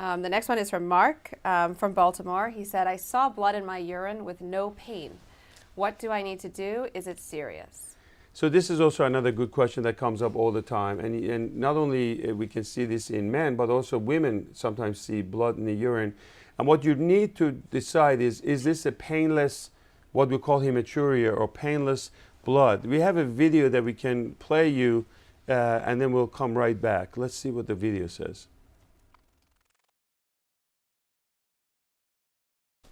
The next one is from Mark from Baltimore. He said, I saw blood in my urine with no pain. What do I need to do? Is it serious? So this is also another good question that comes up all the time. And not only we can see this in men, but also women sometimes see blood in the urine. And what you need to decide is this a painless, what we call hematuria or painless blood? We have a video that we can play you and then we'll come right back. Let's see what the video says.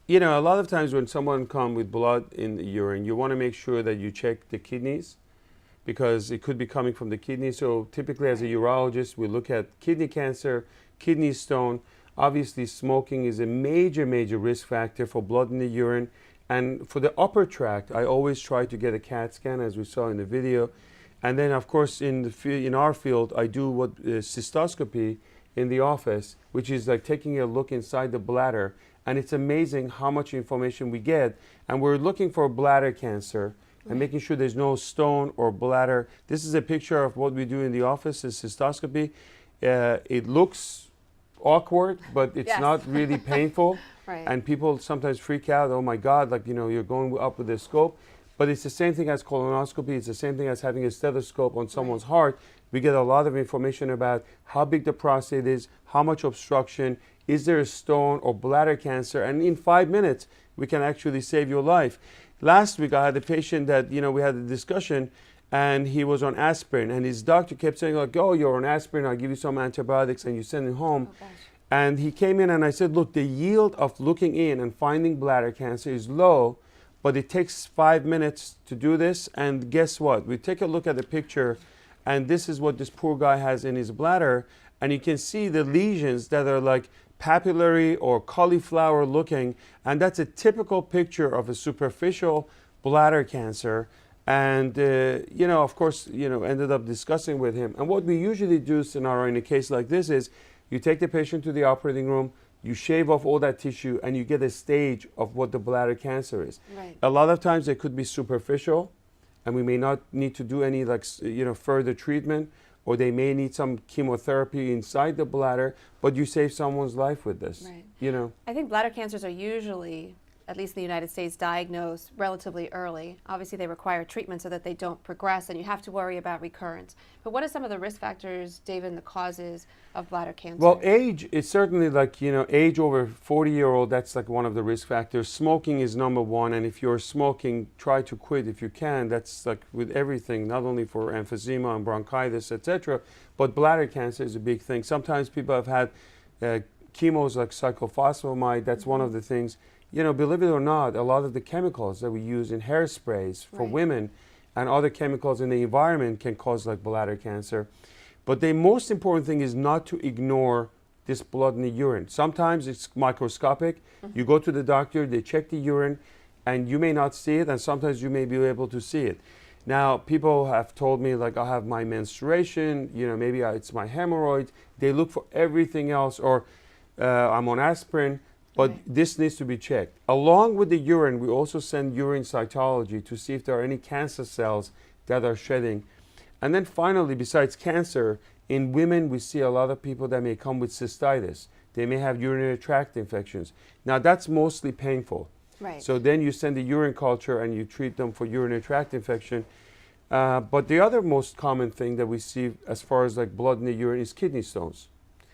You know, a lot of times when someone comes with blood in the urine, you want to make sure that you check the kidneys because it could be coming from the kidney. So typically as a urologist, we look at kidney cancer, kidney stone. Obviously smoking is a major risk factor for blood in the urine. And for the upper tract, I always try to get a CAT scan as we saw in the video. And then of course in our field, I do what cystoscopy in the office, which is like taking a look inside the bladder. And it's amazing how much information we get. And we're looking for bladder cancer and making sure there's no stone or bladder. This is a picture of what we do in the office, is cystoscopy. It looks awkward, but it's not really painful. Right. And people sometimes freak out, oh my God, like, you know, you're going up with a scope. But it's the same thing as colonoscopy. It's the same thing as having a stethoscope on someone's heart. We get a lot of information about how big the prostate is, how much obstruction, is there a stone or bladder cancer? And in 5 minutes, we can actually save your life. Last week, I had a patient that, you know, we had a discussion and he was on aspirin and his doctor kept saying like, oh, you're on aspirin, I'll give you some antibiotics and you send him home. Oh, gosh. And he came in and I said, look, the yield of looking in and finding bladder cancer is low, but it takes 5 minutes to do this. And guess what? We take a look at the picture and this is what this poor guy has in his bladder. And you can see the lesions that are like papillary or cauliflower looking. And that's a typical picture of a superficial bladder cancer. And, you know, of course, you know, ended up discussing with him. And what we usually do, Cynara, in a case like this is you take the patient to the operating room, you shave off all that tissue, and you get a stage of what the bladder cancer is. Right. A lot of times it could be superficial, and we may not need to do any, like, you know, further treatment, or they may need some chemotherapy inside the bladder, but you save someone's life with this. Right. You know. I think bladder cancers are usually, at least in the United States, diagnosed relatively early. Obviously, they require treatment so that they don't progress, and you have to worry about recurrence. But what are some of the risk factors, David, and the causes of bladder cancer? Well, age is certainly, like, you know, age over 40-year-old, that's like one of the risk factors. Smoking is number one, and if you're smoking, try to quit if you can. That's like with everything, not only for emphysema and bronchitis, etc., but bladder cancer is a big thing. Sometimes people have had chemos like cyclophosphamide. That's one of the things. You know, believe it or not, a lot of the chemicals that we use in hairsprays for women and other chemicals in the environment can cause like bladder cancer. But the most important thing is not to ignore this blood in the urine. Sometimes it's microscopic. You go to the doctor, they check the urine, and you may not see it, and sometimes you may be able to see it. Now, people have told me, like, I have my menstruation, you know, maybe it's my hemorrhoids. They look for everything else, or I'm on aspirin. But this needs to be checked. Along with the urine, we also send urine cytology to see if there are any cancer cells that are shedding. And then finally, besides cancer, in women, we see a lot of people that may come with cystitis. They may have urinary tract infections. Now, that's mostly painful. Right. So then you send a urine culture and you treat them for urinary tract infection. But the other most common thing that we see as far as like blood in the urine is kidney stones.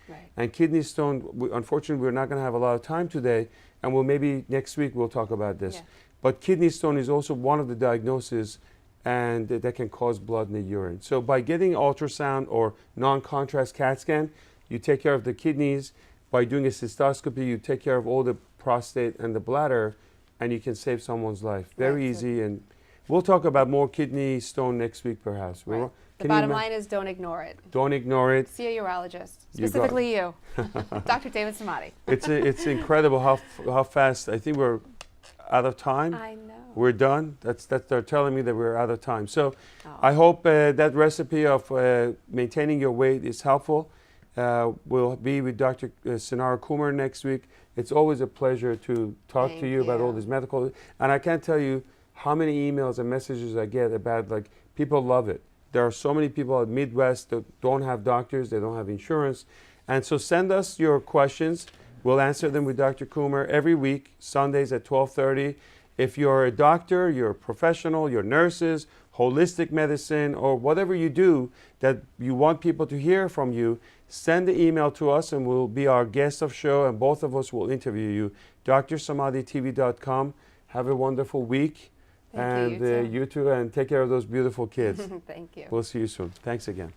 Right. And kidney stone, unfortunately, we're not going to have a lot of time today, and maybe next week we'll talk about this. Yeah. But kidney stone is also one of the diagnoses, and that can cause blood in the urine. So by getting ultrasound or non-contrast CAT scan, you take care of the kidneys. By doing a cystoscopy, you take care of all the prostate and the bladder, and you can save someone's life. Very easy, and we'll talk about more kidney stone next week, perhaps. Right. The bottom line is don't ignore it. Don't ignore it. See a urologist, specifically you, Dr. David Samadi. It's incredible how fast. I think we're out of time. I know. We're done. They're telling me that we're out of time. So I hope that recipe of maintaining your weight is helpful. We'll be with Dr. Cynara Coomer next week. It's always a pleasure to talk to you about all this medical. And I can't tell you how many emails and messages I get about, like, people love it. There are so many people at Midwest that don't have doctors, they don't have insurance, And so send us your questions. We'll answer them with Dr. Coomer every week, Sundays at 12:30. If you're a doctor, you're a professional, you're nurses, holistic medicine, or whatever you do that you want people to hear from you, send the email to us and we'll be our guest of show and both of us will interview you. drsamaditv.com. Have a wonderful week. Thank you, you too. You too, and take care of those beautiful kids. Thank you. We'll see you soon. Thanks again.